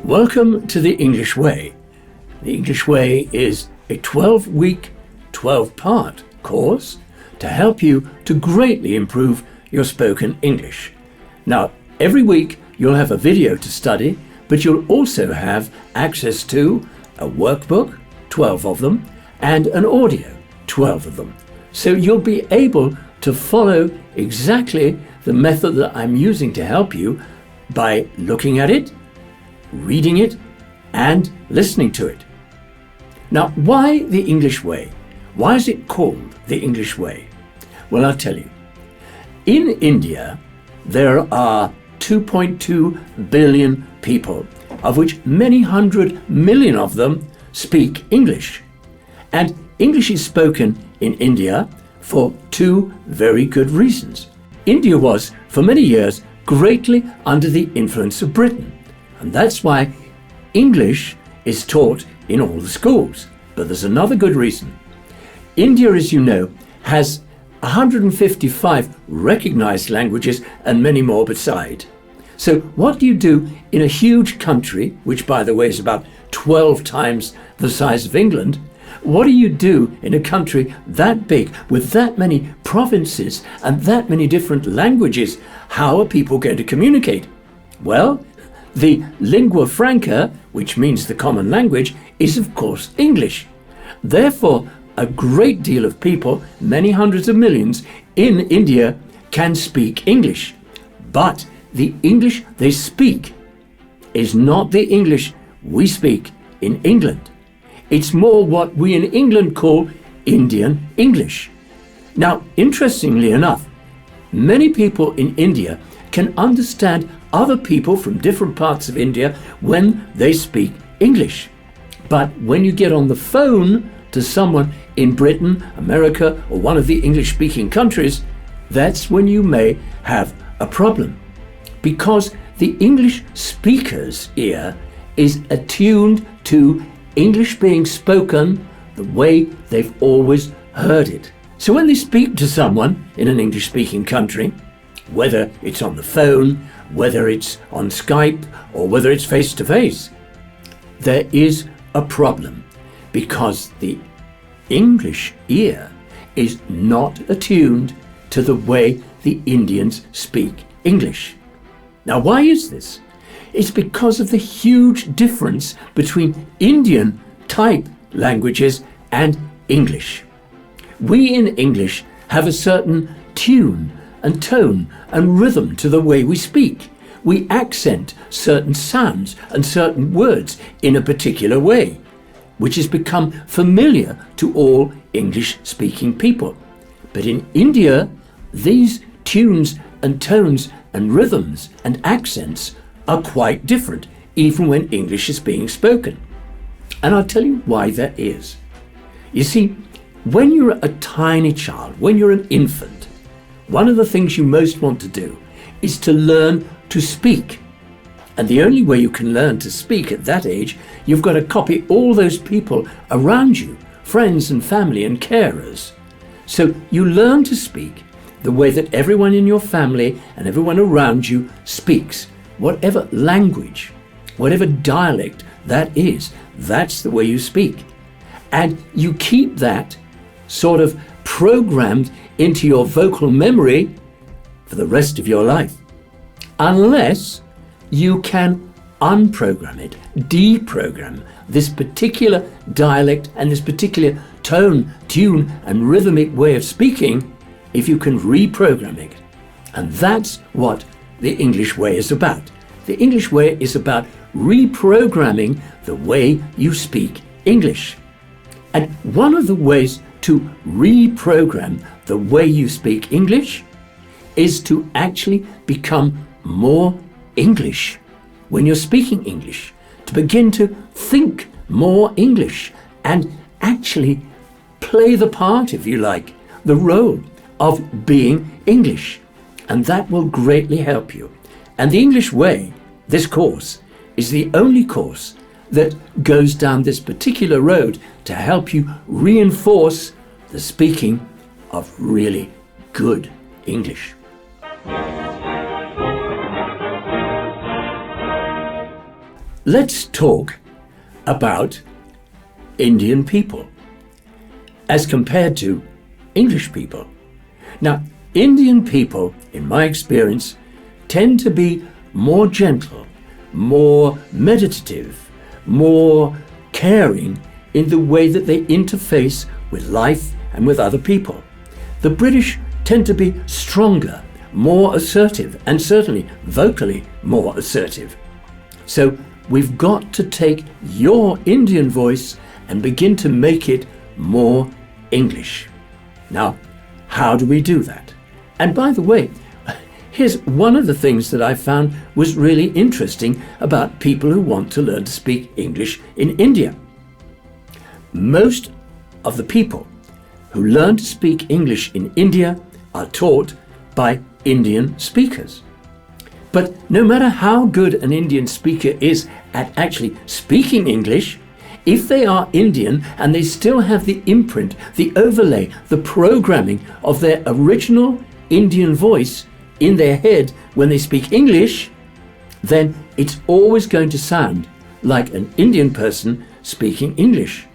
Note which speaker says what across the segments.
Speaker 1: Welcome to the English Way. The English Way is a 12-week, 12-part course to help you to greatly improve your spoken English. Now, every week you'll have a video to study, but you'll also have access to a workbook, 12 of them, and an audio, 12 of them. So you'll be able to follow exactly the method that I'm using to help you by looking at it, reading it, and listening to it. Now, why the English Way? Why is it called the English Way? Well, I'll tell you. In India, there are 2.2 billion people, of which many 100 million of them speak English. And English is spoken in India for two very good reasons. India was, for many years, greatly under the influence of Britain. And that's why English is taught in all the schools. But there's another good reason. India, as you know, has 155 recognized languages and many more beside. So what do you do in a huge country, which by the way is about 12 times the size of England? What do you do in a country that big with that many provinces and that many different languages? How are people going to communicate? Well, the lingua franca, which means the common language, is of course English. Therefore, a great deal of people, many hundreds of millions in India, can speak English. But the English they speak is not the English we speak in England. It's more what we in England call Indian English. Now, interestingly enough, many people in India can understand other people from different parts of India when they speak English. But when you get on the phone to someone in Britain, America, or one of the English-speaking countries, that's when you may have a problem. Because the English speaker's ear is attuned to English being spoken the way they've always heard it. So when they speak to someone in an English-speaking country, whether it's on the phone, whether it's on Skype, or whether it's face-to-face, there is a problem because the English ear is not attuned to the way the Indians speak English. Now, why is this? It's because of the huge difference between Indian type languages and English. We in English have a certain tune and tone and rhythm to the way we speak. We accent certain sounds and certain words in a particular way, which has become familiar to all English-speaking people. But in India, these tunes and tones and rhythms and accents are quite different, even when English is being spoken. And I'll tell you why that is. You see, when you're a tiny child, when you're an infant, one of the things you most want to do is to learn to speak. And the only way you can learn to speak at that age, you've got to copy all those people around you, friends and family and carers. So you learn to speak the way that everyone in your family and everyone around you speaks. Whatever language, whatever dialect that is, that's the way you speak. And you keep that sort of programmed into your vocal memory for the rest of your life. Unless you can unprogram it, deprogram this particular dialect and this particular tone, tune, and rhythmic way of speaking, if you can reprogram it. And that's what the English Way is about. The English Way is about reprogramming the way you speak English. And one of the ways to reprogram the way you speak English is to actually become more English when you're speaking English, to begin to think more English and actually play the part, if you like, the role of being English. And that will greatly help you. And the English Way, this course, is the only course that goes down this particular road to help you reinforce the speaking of really good English. let's talk about Indian people as compared to English people. Now, Indian people, in my experience, tend to be more gentle, more meditative, more caring in the way that they interface with life and with other people. The British tend to be stronger, more assertive, and certainly vocally more assertive. So we've got to take your Indian voice and begin to make it more English. Now, how do we do that? And by the way, here's one of the things that I found was really interesting about people who want to learn to speak English in India. Most of the people who learn to speak English in India are taught by Indian speakers. But no matter how good an Indian speaker is at actually speaking English, if they are Indian and they still have the imprint, the overlay, the programming of their original Indian voice in their head when they speak English, then it's always going to sound like an Indian person speaking English.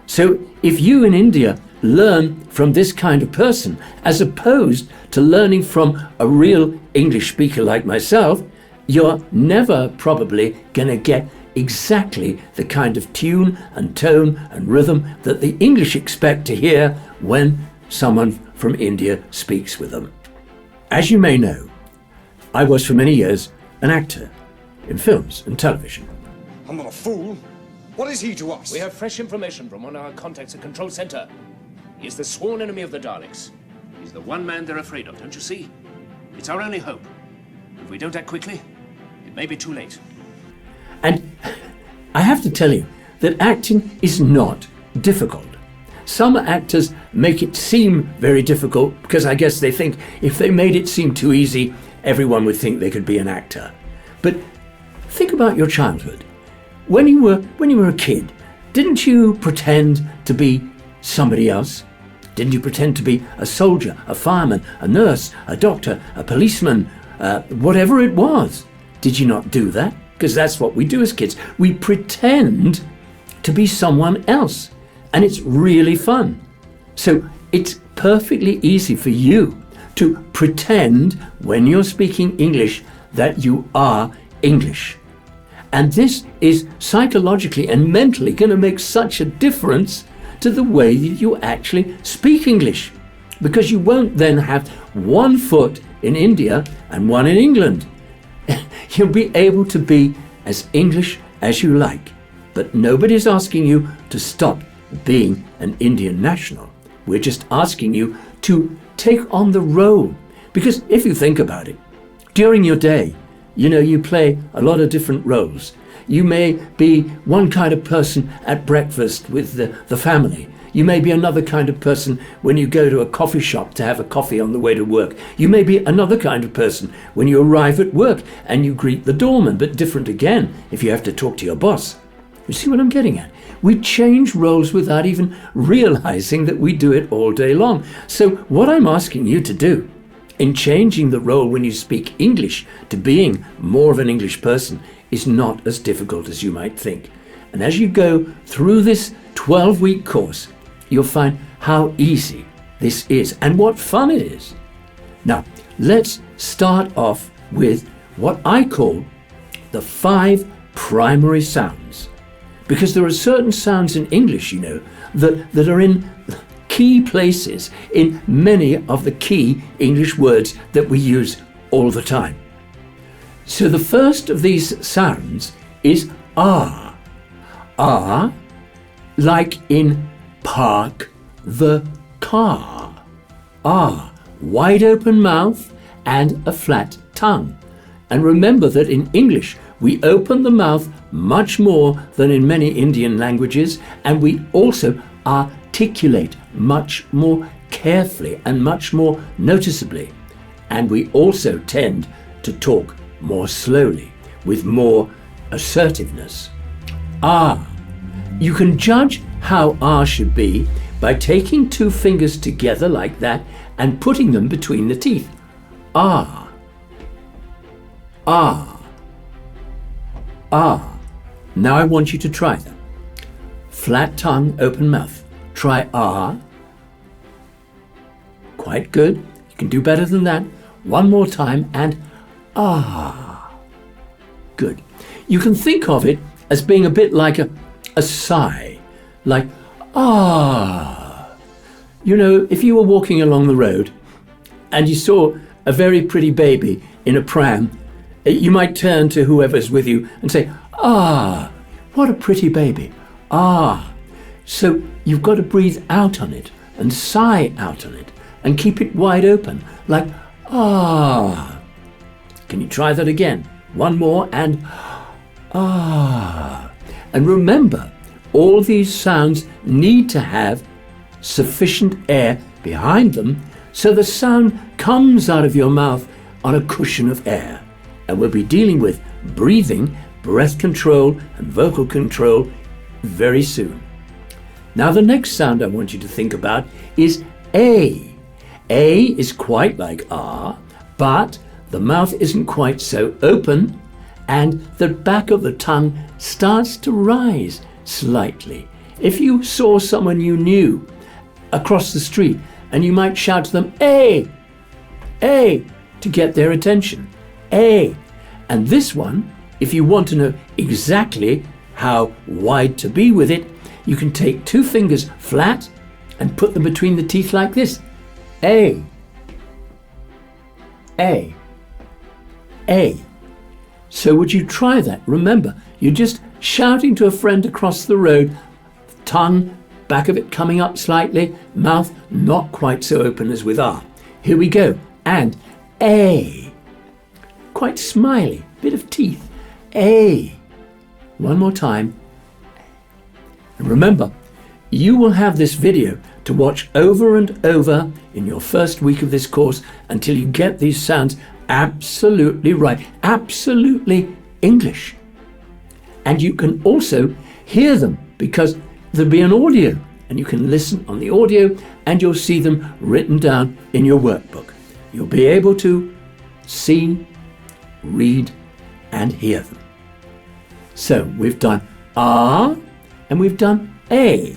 Speaker 1: So if you in India learn from this kind of person as opposed to learning from a real English speaker like myself, you're never probably going to get exactly the kind of tune and tone and rhythm that the English expect to hear when someone from India speaks with them. As you may know, I was for many years an actor in films and television.
Speaker 2: I'm not a fool. What is he to us?
Speaker 3: We have fresh information from one of our contacts at Control Center. He's the sworn enemy of the Daleks. He's the one man they're afraid of, don't you see? It's our only hope. If we don't act quickly, it may be too late.
Speaker 1: And I have to tell you that acting is not difficult. Some actors make it seem very difficult because I guess they think if they made it seem too easy, everyone would think they could be an actor. But think about your childhood. When you were a kid, didn't you pretend to be somebody else? Didn't you pretend to be a soldier, a fireman, a nurse, a doctor, a policeman, whatever it was? Did you not do that? Because that's what we do as kids. We pretend to be someone else. And it's really fun. So it's perfectly easy for you to pretend when you're speaking English that you are English. And this is psychologically and mentally going to make such a difference to the way that you actually speak English. Because you won't then have one foot in India and one in England. You'll be able to be as English as you like. But nobody's asking you to stop being an Indian national. We're just asking you to take on the role. Because if you think about it, during your day, you play a lot of different roles. You may be one kind of person at breakfast with the family. You may be another kind of person when you go to a coffee shop to have a coffee on the way to work. You may be another kind of person when you arrive at work and you greet the doorman, but different again if you have to talk to your boss. You see what I'm getting at? We change roles without even realizing that we do it all day long. So what I'm asking you to do in changing the role when you speak English to being more of an English person is not as difficult as you might think. And as you go through this 12-week course, you'll find how easy this is and what fun it is. Now, let's start off with what I call the 5 primary sounds. Because there are certain sounds in English, that are in key places in many of the key English words that we use all the time. So the first of these sounds is ah. Ah, like in park the car. Ah, wide open mouth and a flat tongue. And remember that in English, we open the mouth much more than in many Indian languages, and we also articulate much more carefully and much more noticeably. And we also tend to talk more slowly, with more assertiveness. Ah. You can judge how ah should be by taking 2 fingers together like that and putting them between the teeth. Ah. Ah. Ah. Now I want you to try them. Flat tongue, open mouth. Try ah. Quite good. You can do better than that. One more time and ah. Good. You can think of it as being a bit like a sigh, like ah. You know, if you were walking along the road and you saw a very pretty baby in a pram, you might turn to whoever's with you and say, ah, what a pretty baby. Ah. So you've got to breathe out on it and sigh out on it and keep it wide open, like ah. Can you try that again? One more and ah. And remember, all these sounds need to have sufficient air behind them so the sound comes out of your mouth on a cushion of air. And we'll be dealing with breathing, breath control and vocal control very soon. Now the next sound I want you to think about is A. A is quite like ah, but the mouth isn't quite so open and the back of the tongue starts to rise slightly. If you saw someone you knew across the street and you might shout to them, A, to get their attention. A. And this one, if you want to know exactly how wide to be with it, you can take two fingers flat and put them between the teeth like this. A. A. A. So would you try that? Remember, you're just shouting to a friend across the road, tongue, back of it coming up slightly, mouth not quite so open as with R. Here we go. And A. Quite smiley, bit of teeth. A. One more time. And remember, you will have this video to watch over and over in your first week of this course until you get these sounds absolutely right, absolutely English. And you can also hear them because there'll be an audio and you can listen on the audio and you'll see them written down in your workbook. You'll be able to see, read and hear them. So we've done R and we've done A.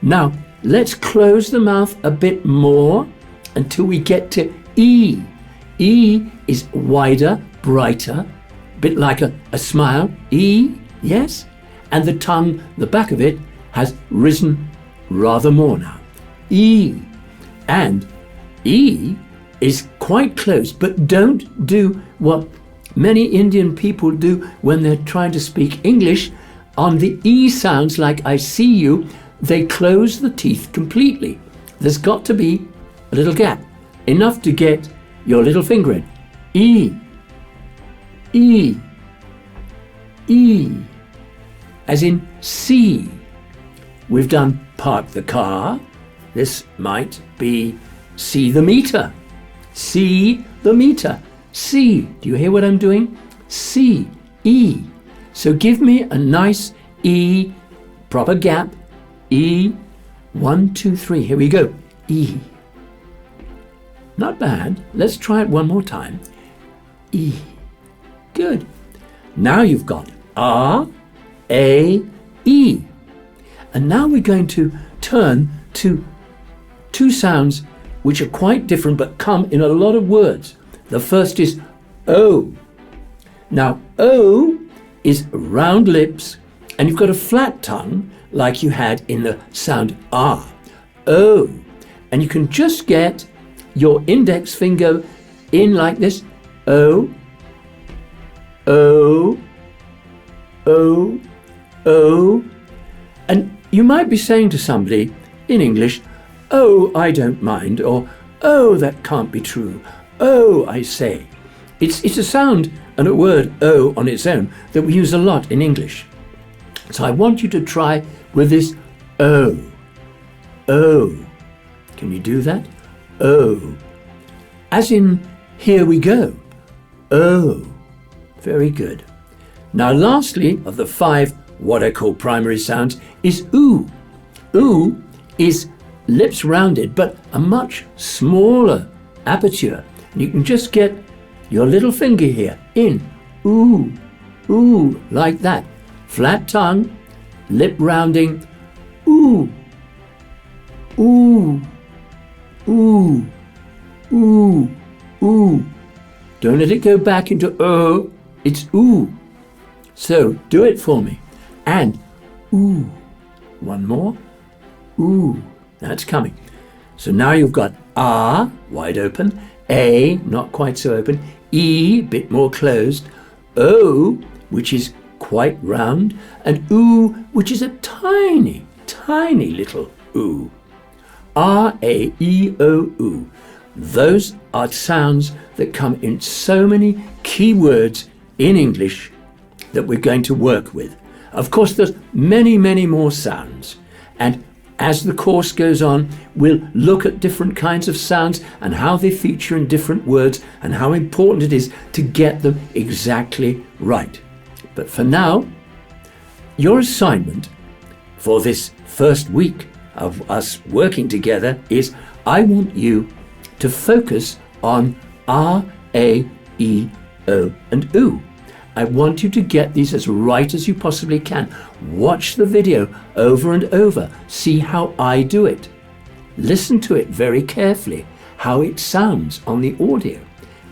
Speaker 1: Now let's close the mouth a bit more until we get to E. E is wider, brighter, a bit like a smile. E, yes? And the tongue, the back of it, has risen rather more now. E. And E is quite close, but don't do what many Indian people do when they're trying to speak English. On the E sounds like I see you, they close the teeth completely. There's got to be a little gap, enough to get your little finger in. E. E. E. As in C. We've done park the car. This might be see the meter. See the meter. C. Do you hear what I'm doing? C. E. So give me a nice E, proper gap. E. 1, 2, 3. Here we go. E. Not bad. Let's try it one more time. E. Good. Now you've got R, A, E. And now we're going to turn to two sounds which are quite different but come in a lot of words. The first is O. Now O is round lips and you've got a flat tongue like you had in the sound R. O. And you can just get your index finger in like this. O. O. O. O. And you might be saying to somebody in English, oh, I don't mind, or oh, that can't be true. Oh, I say. It's a sound and a word, oh, on its own, that we use a lot in English. So I want you to try with this O. O. Can you do that? O. As in, here we go. O. Very good. Now lastly, of the 5 what I call primary sounds, is oo. Oo is lips rounded, but a much smaller aperture. And you can just get your little finger here in. Ooh. Ooh, like that. flat tongue, lip rounding, ooh, ooh, ooh, ooh, ooh. Don't let it go back into oh, it's ooh. So do it for me. And ooh. One more. Ooh. That's coming. So now you've got ah, wide open, a, not quite so open, e, bit more closed, o, which is quite round, and oo, which is a tiny, tiny little oo. R, A, E, O, oo. Those are sounds that come in so many key words in English that we're going to work with. Of course, there's many, many more sounds. And as the course goes on, we'll look at different kinds of sounds and how they feature in different words and how important it is to get them exactly right. But for now, your assignment for this first week of us working together is I want you to focus on R, A, E, O, and oo. I want you to get these as right as you possibly can. Watch the video over and over. See how I do it. Listen to it very carefully, how it sounds on the audio,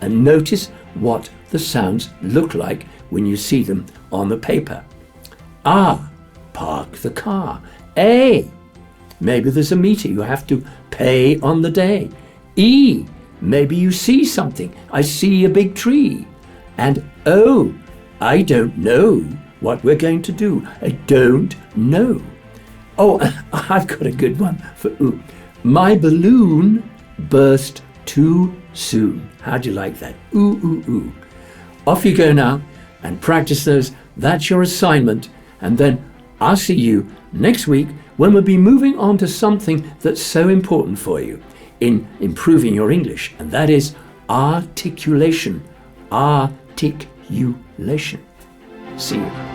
Speaker 1: and notice what the sounds look like when you see them on the paper. Ah, park the car. A, maybe there's a meter you have to pay on the day. E, maybe you see something. I see a big tree. And O, I don't know what we're going to do. I don't know. Oh, I've got a good one for ooh. My balloon burst too soon. How'd you like that? Ooh, ooh, ooh. Off you go now and practice those. That's your assignment. And then I'll see you next week when we'll be moving on to something that's so important for you in improving your English, and that is articulation. Articulation. See you.